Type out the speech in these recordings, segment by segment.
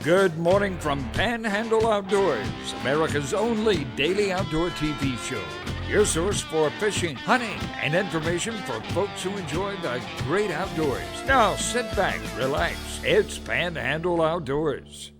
Good morning from Panhandle Outdoors, America's only daily outdoor TV show. Your source for fishing, hunting, and information for folks who enjoy the great outdoors. Now sit back, relax. It's Panhandle Outdoors.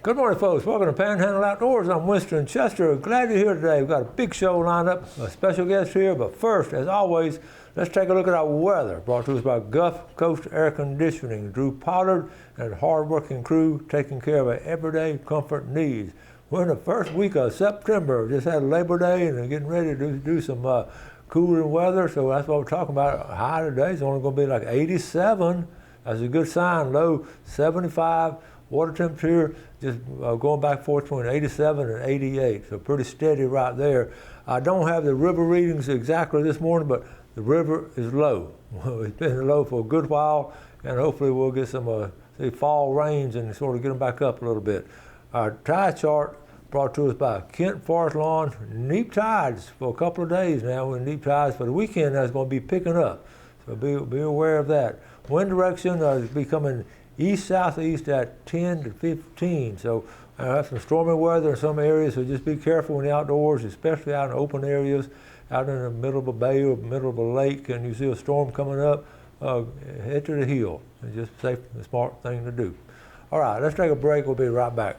Good morning, folks. Welcome to Panhandle Outdoors. I'm Winston Chester. Glad you're here today. We've got a big show lined up, a special guest here. But first, as always, let's take a look at our weather. Brought to us by Gulf Coast Air Conditioning. Drew Pollard and a hard-working crew taking care of our everyday comfort needs. We're in the first week of September. Just had Labor Day and are getting ready to do some cooler weather. So that's what we're talking about. High today is only going to be like 87. That's a good sign. Low 75. Water temperature just going back and forth between 87 and 88, so pretty steady right there. I don't have the river readings exactly this morning, but the river is low. It's been low for a good while, and hopefully we'll get some fall rains and sort of get them back up a little bit. Our tide chart brought to us by Kent Forest Lawn. Neap tides for a couple of days now. We're neap tides for the weekend. That's going to be picking up, so be aware of that. Wind direction is becoming east-southeast at 10 to 15, so I have some stormy weather in some areas, so just be careful in the outdoors, especially out in open areas, out in the middle of a bay or middle of a lake, and you see a storm coming up, head to the hill. It's just safe and smart thing to do. All right, let's take a break. We'll be right back.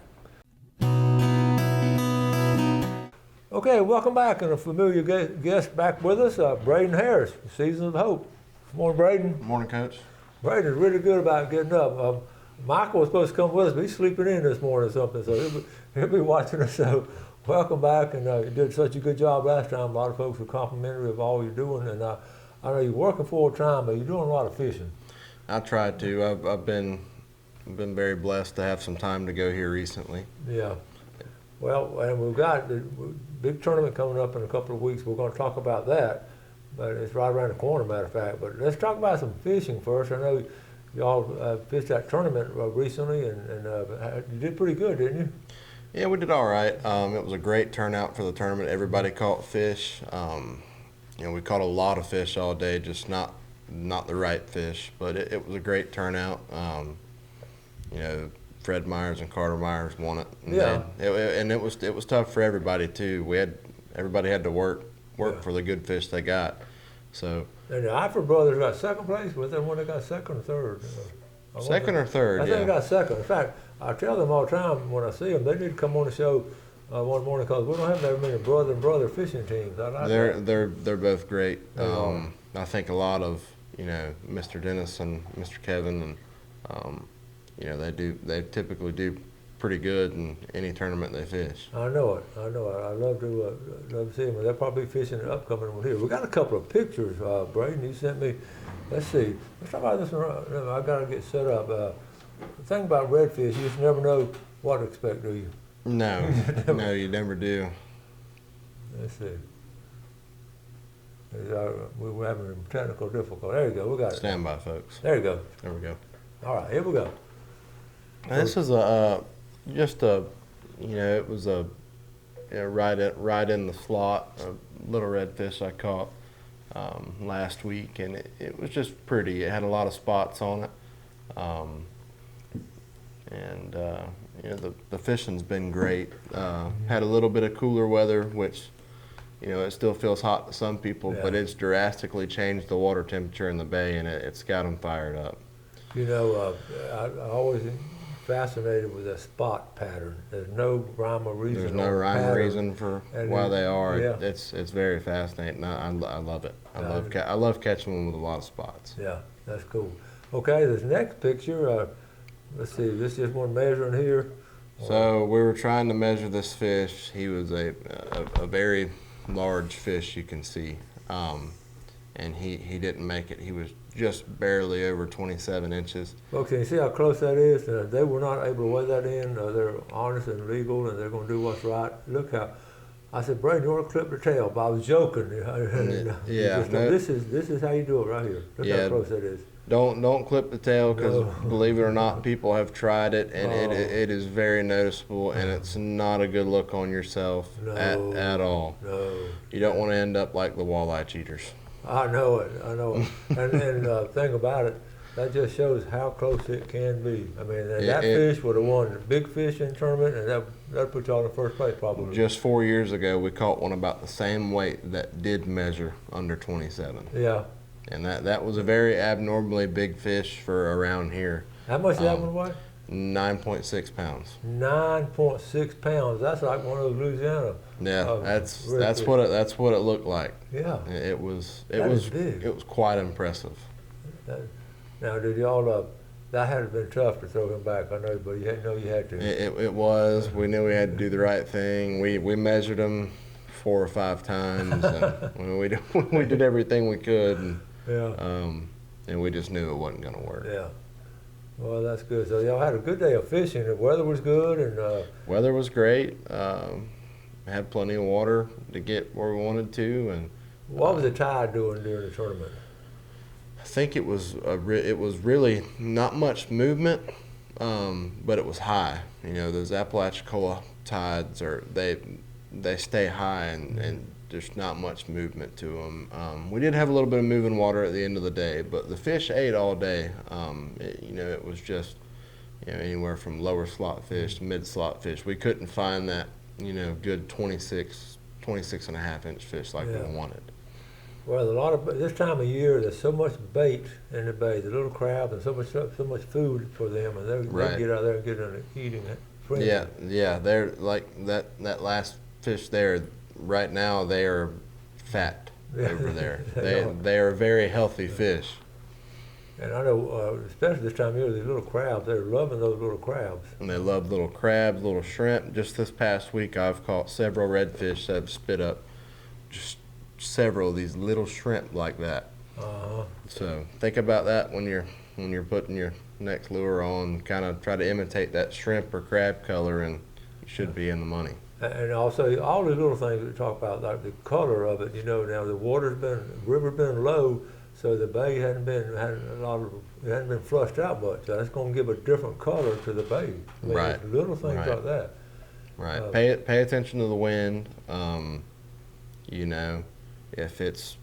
Okay, welcome back, and a familiar guest back with us, Braden Harris, Seasons of Hope. Good morning, Braden. Good morning, Coach. Braden's really good about getting up. Michael was supposed to come with us, but he's sleeping in this morning or something, so he'll be watching us. So welcome back, and you did such a good job last time. A lot of folks were complimentary of all you're doing, and I know you're working full time, but you're doing a lot of fishing. I tried to. I've been very blessed to have some time to go here recently. Yeah. Well, and we've got the big tournament coming up in a couple of weeks. We're going to talk about that. But it's right around the corner, matter of fact. But let's talk about some fishing first. I know y'all fished that tournament recently, and you did pretty good, didn't you? Yeah, we did all right. It was a great turnout for the tournament. Everybody caught fish. We caught a lot of fish all day, just not the right fish. But it was a great turnout. Fred Myers and Carter Myers won it. And yeah. It was tough for everybody too. Everybody had to work for the good fish they got. So. And the Eifert brothers got second place. Was there one that got second or third? Second or third, I think they got second. In fact, I tell them all the time when I see them, they need to come on the show one morning because we don't have that many brother and brother fishing teams. I like that. They're both great. I think a lot of Mr. Dennis and Mr. Kevin and they typically do pretty good in any tournament they fish. I know it. I love to see them. They'll probably be fishing the upcoming one here. We got a couple of pictures, Braden. You sent me. Let's see. Let's talk about this one. I got to get set up. The thing about redfish, you just never know what to expect, do you? No, no, you never do. Let's see. We're having technical difficulty. There you go. We got it. Stand by, folks. There you go. There we go. All right, here we go. Now, this is it was right in the slot, a little redfish I caught last week, and it was just pretty. It had a lot of spots on it, the fishing's been great. Had a little bit of cooler weather, which it still feels hot to some people, yeah. But it's drastically changed the water temperature in the bay, and it's got them fired up. I always fascinated with that spot pattern. There's no rhyme or reason. There's no rhyme or reason for why they are. Yeah. It's very fascinating. I love it. I love catching them with a lot of spots. Yeah, that's cool. Okay, this next picture. Let's see. This is just one measuring here. So we were trying to measure this fish. He was a very large fish, you can see, and he didn't make it. He was just barely over 27 inches. Folks, can you see how close that is? They were not able to weigh that in. They're honest and legal, and they're going to do what's right. Look how, I said, Braden, you want to clip the tail? But I was joking. Yeah. This is how you do it right here. Look how close that is. Don't clip the tail because believe it or not, people have tried it, and it is very noticeable, and it's not a good look on yourself at all. No. You don't want to end up like the walleye cheaters. I know it. And the thing about it, That just shows how close it can be. I mean, that fish would have won the big fish in the tournament, and that'd put y'all in first place probably. Just 4 years ago, we caught one about the same weight that did measure under 27. Yeah. And that was a very abnormally big fish for around here. How much did that one weigh? 9.6 pounds. 9.6 pounds. That's like one of those Louisiana. Yeah, that's what it looked like. Yeah. It was big. It was quite impressive. Now, did y'all? That had been tough to throw him back. I know, but you had to. It was. We knew we had to do the right thing. We measured him 4 or 5 times. And we did everything we could. And, yeah. And we just knew it wasn't going to work. Yeah. Well, that's good. So y'all had a good day of fishing. The weather was good, and weather was great. Had plenty of water to get where we wanted to. And what was the tide doing during the tournament? I think it was really not much movement, but it was high. You know, those Apalachicola tides they stay high, and there's not much movement to them. We did have a little bit of moving water at the end of the day, but the fish ate all day. It was just anywhere from lower slot fish to mid slot fish. We couldn't find that good 26 and a half inch fish like we wanted. Well, this time of year, there's so much bait in the bay, the little crabs, and so much food for them, and they get out there and get into eating it. Yeah, they're like that last fish there. Right now, they are fat over there. They are very healthy fish. And I know, especially this time of year, these little crabs, they're loving those little crabs. And they love little crabs, little shrimp. Just this past week, I've caught several redfish that have spit up just several of these little shrimp like that. So think about that when you're putting your next lure on. Kind of try to imitate that shrimp or crab color, and you should be in the money. And also all the little things we talk about, like the color of it. Now the river's been low, so the bay hadn't been flushed out much. So that's going to give a different color to the bay. I mean, right. Little things like that. Right. Pay attention to the wind. If it's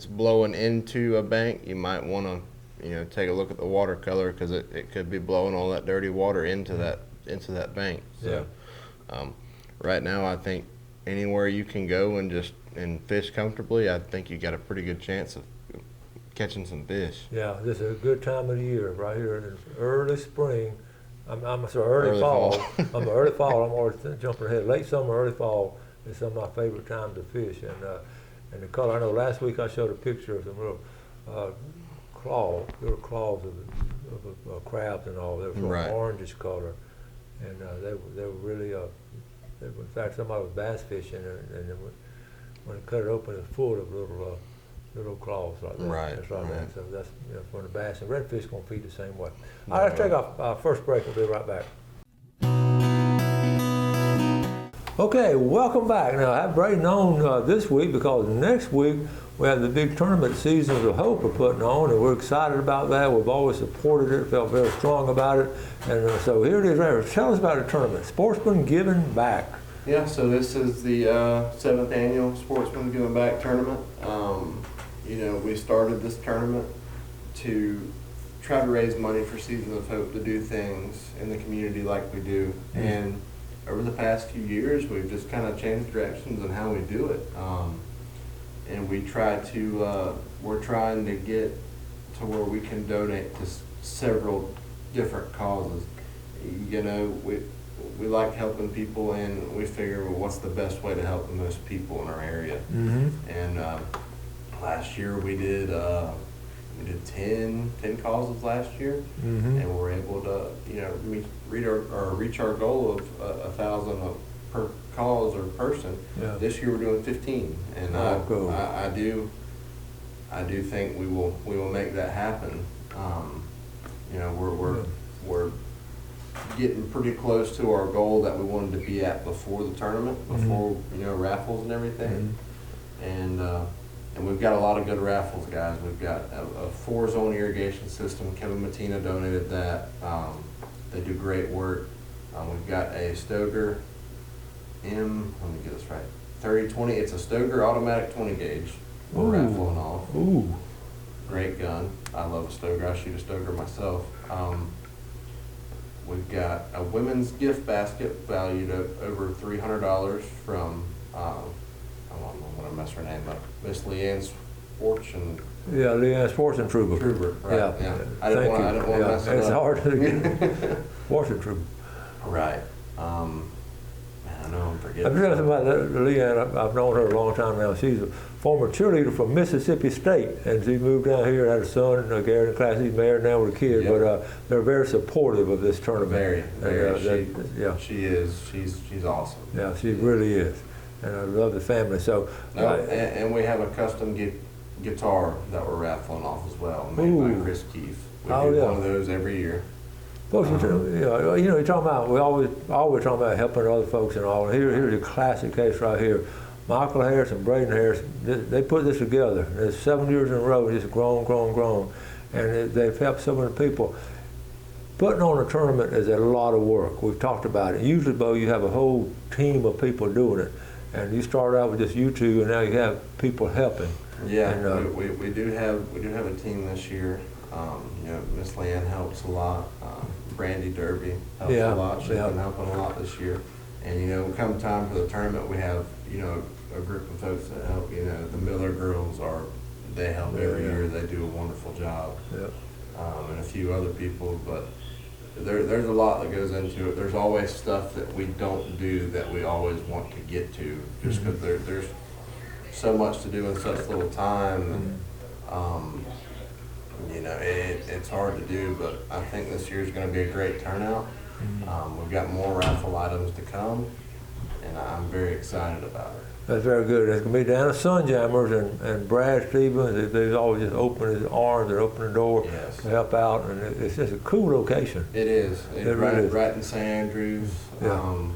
blowing into a bank, you might want to take a look at the water color, because it could be blowing all that dirty water into that bank. So, right now, I think anywhere you can go and fish comfortably, I think you got a pretty good chance of catching some fish. Yeah, this is a good time of the year right here in early spring. I'm sorry, early fall. I'm early fall. I'm always jumping ahead. Late summer, early fall is some of my favorite times to fish. And the color, I know last week I showed a picture of some little claws of crabs and all. They were sort of orangish color, and they were really. In fact, somebody was bass fishing, and when it cut it open, it was full of little claws like that. Right. Just like that. So that's when the bass and redfish gonna feed the same way. All right, let's take our first break. We'll be right back. Okay, welcome back. Now, I have Braden on this week because next week we have the big tournament Seasons of Hope we're putting on, and we're excited about that. We've always supported it, felt very strong about it. And so here it is, right here. Tell us about the tournament, Sportsman Giving Back. Yeah, so this is the 7th annual Sportsman Giving Back tournament. We started this tournament to try to raise money for Seasons of Hope to do things in the community like we do. Mm-hmm. And over the past few years, we've just kind of changed directions on how we do it. And we're trying to get to where we can donate to several different causes. We like helping people, and we figure, well, what's the best way to help the most people in our area? Mm-hmm. And last year we did 10 causes last year, mm-hmm. and we're able to reach our goal of 1,000 per cause or person. Yeah. This year we're doing 15, and cool. I do think we will make that happen. We're getting pretty close to our goal that we wanted to be at before the tournament, before mm-hmm. Raffles and everything, mm-hmm. And we've got a lot of good raffles, guys. We've got a 4-zone irrigation system. Kevin Mattina donated that. They do great work. We've got a Stoger let me get this right, 30-20. It's a Stoger automatic 20 gauge. We're raffling off. Ooh. great gun. I love a Stoker. I shoot a Stoker myself. We've got a women's gift basket valued at over $300 from, I don't want to mess her name up, Miss Leanne's Fortune. Yeah, Leanne's Fortune Trooper. Trooper, right? Yeah. I didn't want to mess it up. It's hard to get Fortune Trooper. Right. Man, I know I'm forgetting. I'm telling you about Leanne. I've known her a long time now. She's a former cheerleader from Mississippi State, and she moved down here and had a son, Garrett in class. He's married now with a kid, Yep. but they're very supportive of this tournament. Very. Yeah. She is. She's awesome. Yeah, she really is, and I love the family. So, and we have a custom guitar that we're raffling off as well, made by Chris Keefe. We do one of those every year. Folks, you're talking about, we always talking about helping other folks and all. Here's a classic case right here. Michael Harris and Braden Harris, they put this together. It's 7 years in a row, it's grown. And they've helped so many people. Putting on a tournament is a lot of work. We've talked about it. Usually, Bo, you have a whole team of people doing it. And you start out with just you two, and now you have people helping. Yeah, and, we do have a team this year. Miss Leanne helps a lot. Brandy Derby helps a lot. She's been helping a lot this year. And come time for the tournament, we have a group of folks that help. The Miller girls they help every year. They do a wonderful job. Yeah. And a few other people, but there's a lot that goes into it. There's always stuff that we don't do that we always want to get to, just because there's so much to do in such little time. And, it's hard to do, but I think this year's going to be a great turnout. We've got more raffle items to come, and I'm very excited about it. That's very good. It's going to be down at Sunjammers, and Brad Stevens, they've always just opened his arms and opened the door to help out, and it's just a cool location. It is. Right in St. Andrews. Yeah.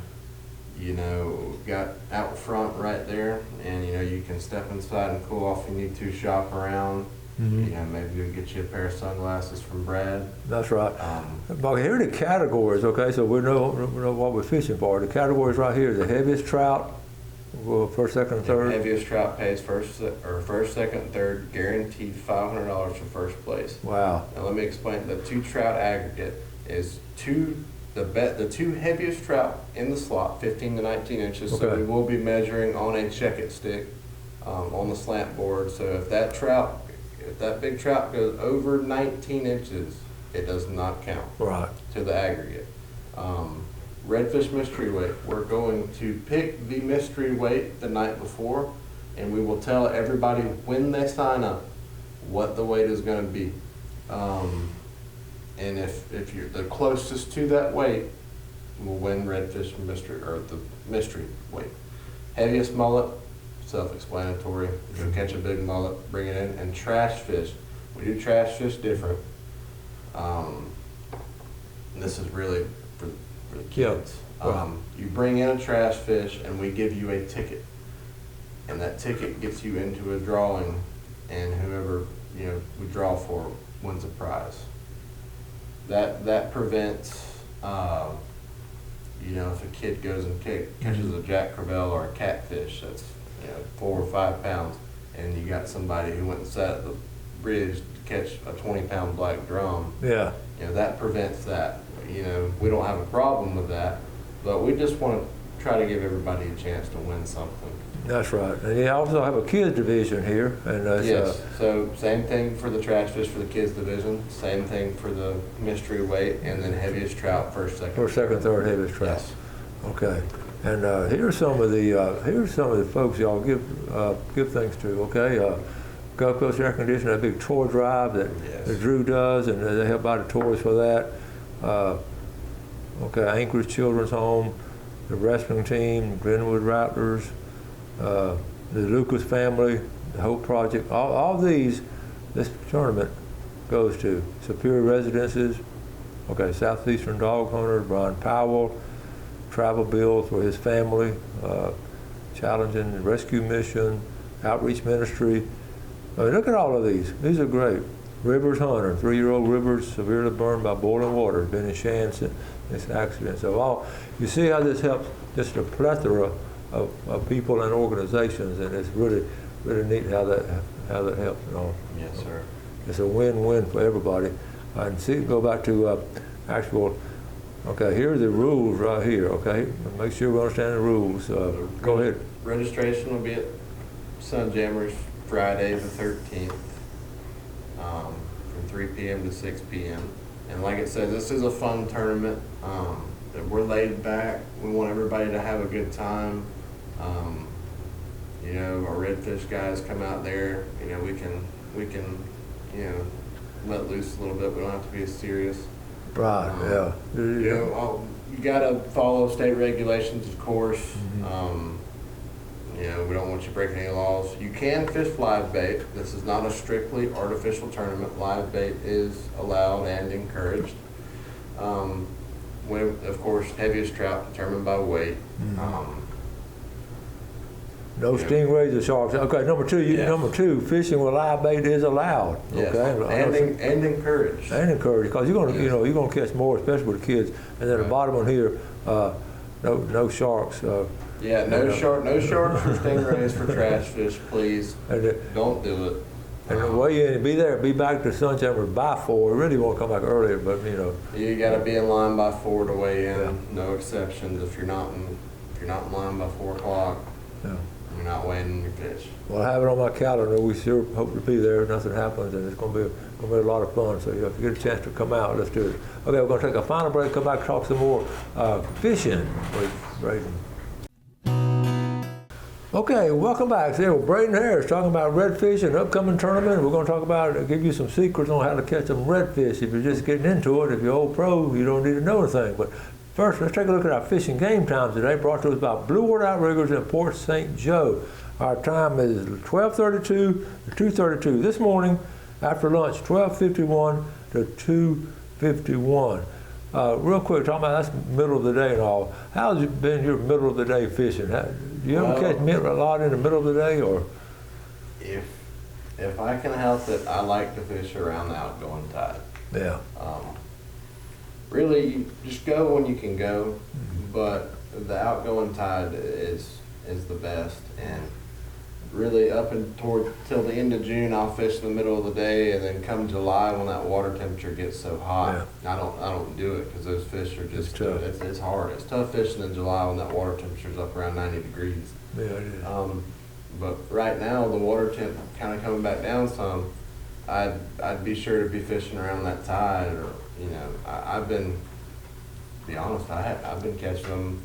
Got out front right there, and you can step inside and cool off if you need to, shop around. Maybe we'll get you a pair of sunglasses from Brad. That's right. But here are the categories, okay? So we know what we're fishing for. The categories right here: the heaviest trout, first, second, and third. The heaviest trout pays first, second, and third, guaranteed $500 for first place. Wow. Now let me explain. The 2 trout aggregate is the 2 heaviest trout in the slot, 15 to 19 inches. Okay. So we will be measuring on a check-it stick on the slant board. So if that big trout goes over 19 inches, it does not count to the aggregate. Redfish mystery weight. We're going to pick the mystery weight the night before, and we will tell everybody when they sign up what the weight is going to be. And if you're the closest to that weight, will win redfish mystery, or the mystery weight. Heaviest mullet, self-explanatory. Go catch a big mullet, bring it in, and trash fish. We do trash fish different. And this is really for the kids. You bring in a trash fish, and we give you a ticket, and that ticket gets you into a drawing, and whoever we draw for wins a prize. That prevents. If a kid goes and catches a Jack Crevalle or a catfish that's 4 or 5 pounds, and you got somebody who went and sat at the bridge to catch a 20-pound black drum. Yeah. That prevents that. We don't have a problem with that, but we just want to try to give everybody a chance to win something. That's right. And you also have a kids division here, and yes. So same thing for the trash fish for the kids division. Same thing for the mystery weight, and then heaviest trout first, second, third heaviest trout. Yes. Okay. And here's some of the folks y'all give things to. Okay. Gulf Coast Air Conditioning, that big toy drive that Drew does, and they help buy the toys for that. Anchorage Children's Home, the wrestling team, Glenwood Raptors, the Lucas family, the Hope Project. All these, this tournament goes to Superior Residences. Southeastern Dog Hunters, Brian Powell, travel bills for his family, Challenging Rescue Mission, Outreach Ministry. Look at all of these. These are great. Rivers Hunter, 3-year-old Rivers severely burned by boiling water, been in Shannon this accident. So you see how this helps just a plethora of people and organizations, and it's really neat how that helps and all. Yes, sir. it's a win-win for everybody. And see, go back to actual. Okay, here are the rules right here. Okay, make sure we understand the rules. Go ahead. Registration will be at Sunjammers Friday the 13th, from 3 p.m. to 6 p.m. And like it says, this is a fun tournament. We're laid back. We want everybody to have a good time. You know, our redfish guys come out there. You know, we can, you know, let loose a little bit. We don't have to be as serious. Right. Yeah. You know, you gotta follow state regulations, of course. You know, we don't want you breaking any laws. You can fish live bait. This is not a strictly artificial tournament. Live bait is allowed and encouraged. When, of course, heaviest trout determined by weight. No stingrays or sharks. Okay, number two, fishing with live bait is allowed. Yes. Okay, and encouraged. And encouraged, because you're gonna, you know, you're gonna catch more, especially with the kids. And then the bottom one here, no sharks. Yeah, no sharks or stingrays for trash fish, please. Don't do it. And the way in, be back to Sunshine by 4. You really want to come back earlier, but you know. You got to be in line by 4 to weigh in. Yeah. No exceptions. If you're not in line by 4 o'clock, you're not weighing in your fish. Well, I have it on my calendar. We sure hope to be there if nothing happens, and it's going to be a lot of fun. So if you get a chance to come out, let's do it. Okay, we're going to take a final break. Come back and talk some more fishing with Braden. Okay, welcome back. Today with Braden Harris talking about redfish and upcoming tournament. We're going to talk about, give you some secrets on how to catch some redfish. If you're just getting into it, if you're old pro, you don't need to know anything. But first, let's take a look at our fishing game times today, brought to us by Blue Water Outriggers in Port St. Joe. Our time is 12:32 to 2:32 this morning. After lunch, 12:51 to 2:51. Real quick, talking about that's middle of the day and all. How's it been your middle of the day fishing? Do you ever catch a lot in the middle of the day, or? If I can help it, I like to fish around the outgoing tide. Yeah. Really, you just go when you can go, but the outgoing tide is the best. And really, up and till the end of June, I'll fish in the middle of the day, and then come July when that water temperature gets so hot, I don't do it because those fish are just it's hard. It's tough fishing in July when that water temperature is up around 90 degrees. Yeah, it is. But right now, the water temp kind of coming back down some. I'd be sure to be fishing around that tide, or you know, I've been, to be honest, I've been catching them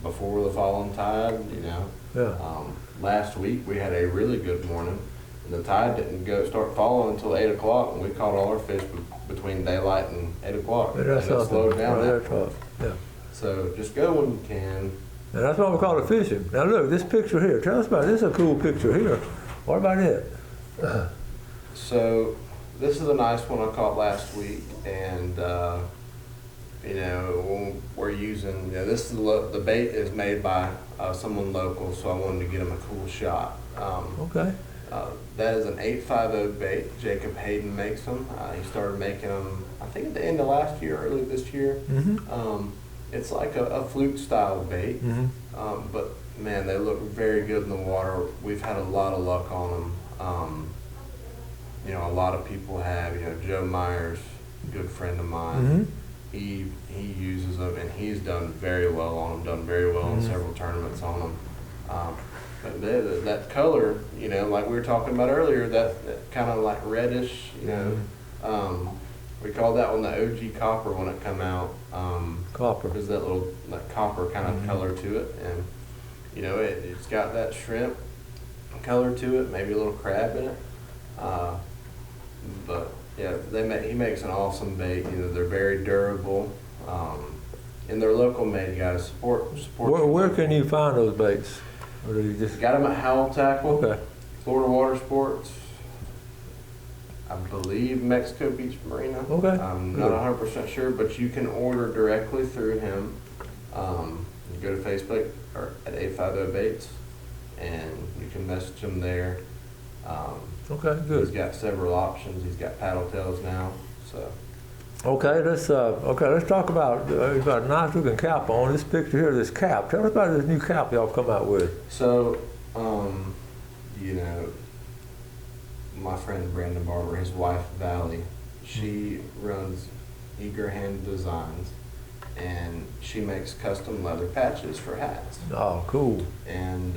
before the falling tide. You know. Yeah. Last week we had a really good morning, and the tide didn't start falling until 8 o'clock, and we caught all our fish between daylight and 8 o'clock. And it slowed down that. Yeah. So just go when you can. And that's why we call it fishing. Now look, this picture here. Tell us about it. This is a cool picture here. What about it? So this is a nice one I caught last week, and you know, when we're using, you know, this is the bait is made by someone local, so I wanted to get him a cool shot. Okay. That is an 850 bait. Jacob Hayden makes them. He started making them, I think, at the end of last year, early this year. It's like a fluke style bait, but man, they look very good in the water. We've had a lot of luck on them. You know, a lot of people have. You know, Joe Myers, a good friend of mine. He uses them, and he's done very well on them. Done very well in several tournaments on them. But that color, you know, like we were talking about earlier, that kind of like reddish, you know. We called that one the OG copper when it come out. Copper. There's that little copper kind of color to it, and you know, it's got that shrimp color to it, maybe a little crab in it. But yeah, he makes an awesome bait. You know, they're very durable, and they're local made, guys. Support. Where can you find those baits? Or do you just got them at Howell Tackle, okay. Florida Water Sports, I believe Mexico Beach Marina. Okay. I'm not 100% sure, but you can order directly through him. You go to Facebook or at 850 Baits, and you can message him there. Okay, good. He's got several options. He's got paddle tails now, so. Okay, let's talk about you've got a nice looking cap on this picture here. This cap. Tell us about this new cap y'all come out with. So, you know, my friend Brandon Barber, his wife Valley, she runs Eager Hand Designs, and she makes custom leather patches for hats. Oh, cool. And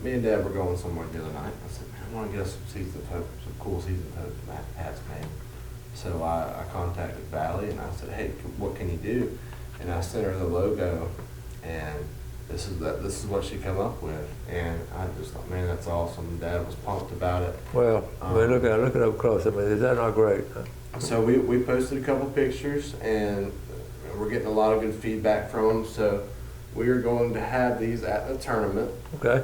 me and Dad were going somewhere the other night. I said, man, I want to get us some cool season toes hats made. So I contacted Valley and I said, hey, what can you do? And I sent her the logo, and this is what she come up with. And I just thought, man, that's awesome. Dad was pumped about it. Well, look at it up close. I mean, is that not great? So we posted a couple pictures, and we're getting a lot of good feedback from them. So we are going to have these at the tournament. Okay.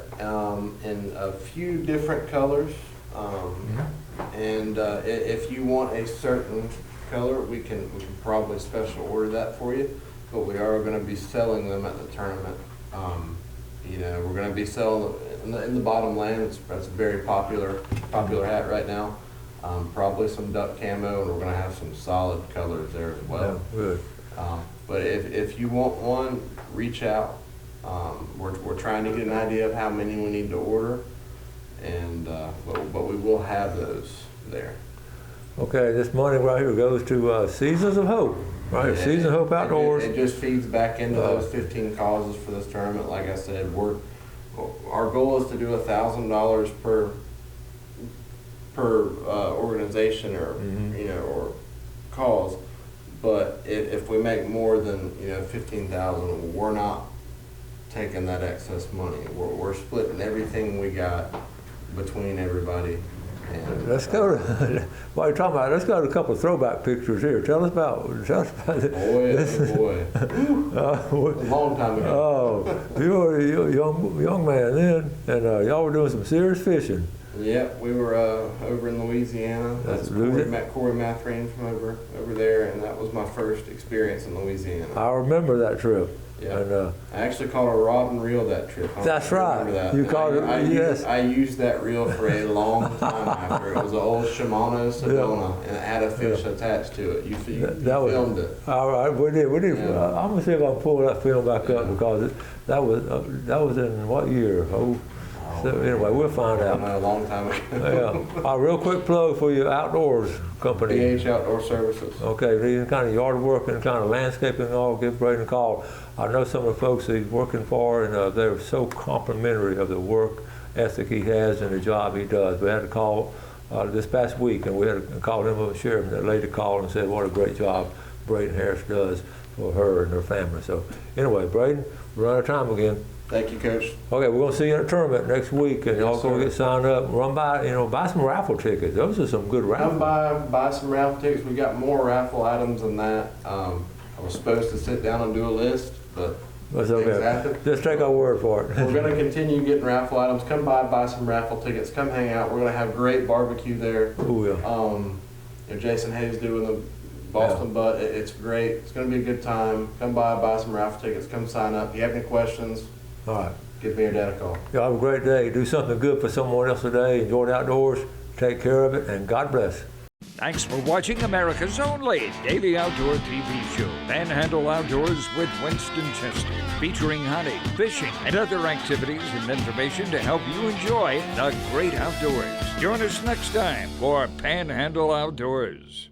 In a few different colors. And if you want a certain color, we can probably special order that for you. But we are going to be selling them at the tournament. You know, we're going to be selling in the bottom lane. That's a very popular hat right now. Probably some duck camo, and we're going to have some solid colors there as well. Yeah, good. But if you want one, reach out. We're trying to get an idea of how many we need to order, and but we will have those there. Okay, this money right here goes to Seasons of Hope. Right, Yeah, Seasons of Hope Outdoors. It just feeds back into those 15 causes for this tournament. Like I said, our goal is to do $1,000 per organization or or cause. But if we make more than 15,000, we're not taking that excess money. We're splitting everything we got between everybody. And Let's go to, while you're talking about it, let's go to a couple of throwback pictures here. Tell us about it. boy. A long time ago. Oh, you were a young man then, and y'all were doing some serious fishing. Yep, we were over in Louisiana. That's Corey Mathreen from over there, and that was my first experience in Louisiana. I remember that trip. Yeah, and, I actually caught a rod and reel that trip. That's right. That. You caught it. Yes. I used that reel for a long time after. It was an old Shimano Sedona, and it had a fish attached to it. You filmed it. All right, we did. Yeah. I'm gonna see if I can pull that film back up because that was in what year? So anyway, we'll find out. A long time ago. Yeah. A real quick plug for your outdoors company. PH Outdoor Services. Okay, these kind of yard work and kind of landscaping and all, give Braden a call. I know some of the folks he's working for, and they're so complimentary of the work ethic he has and the job he does. We had to call this past week, and we had to call him up, sheriff, and that lady called and said what a great job Braden Harris does for her and her family. So anyway, Braden, we're out of time again. Thank you, Coach. Okay, we're gonna see you at a tournament next week, and y'all go get signed up. Run by, buy some raffle tickets. Those are some good raffles. Come buy some raffle tickets. We got more raffle items than that. I was supposed to sit down and do a list, but that's okay. Just take our word for it. We're gonna continue getting raffle items. Come buy some raffle tickets. Come hang out. We're gonna have great barbecue there. Oh yeah. Jason Hayes doing the Boston Butt. It's great. It's gonna be a good time. Come buy some raffle tickets. Come sign up. If you have any questions, all right, give me or Dad a call. Y'all have a great day. Do something good for someone else today. Enjoy the outdoors. Take care of it, and God bless. Thanks for watching America's only daily outdoor TV show, Panhandle Outdoors with Winston Chester, featuring hunting, fishing, and other activities and information to help you enjoy the great outdoors. Join us next time for Panhandle Outdoors.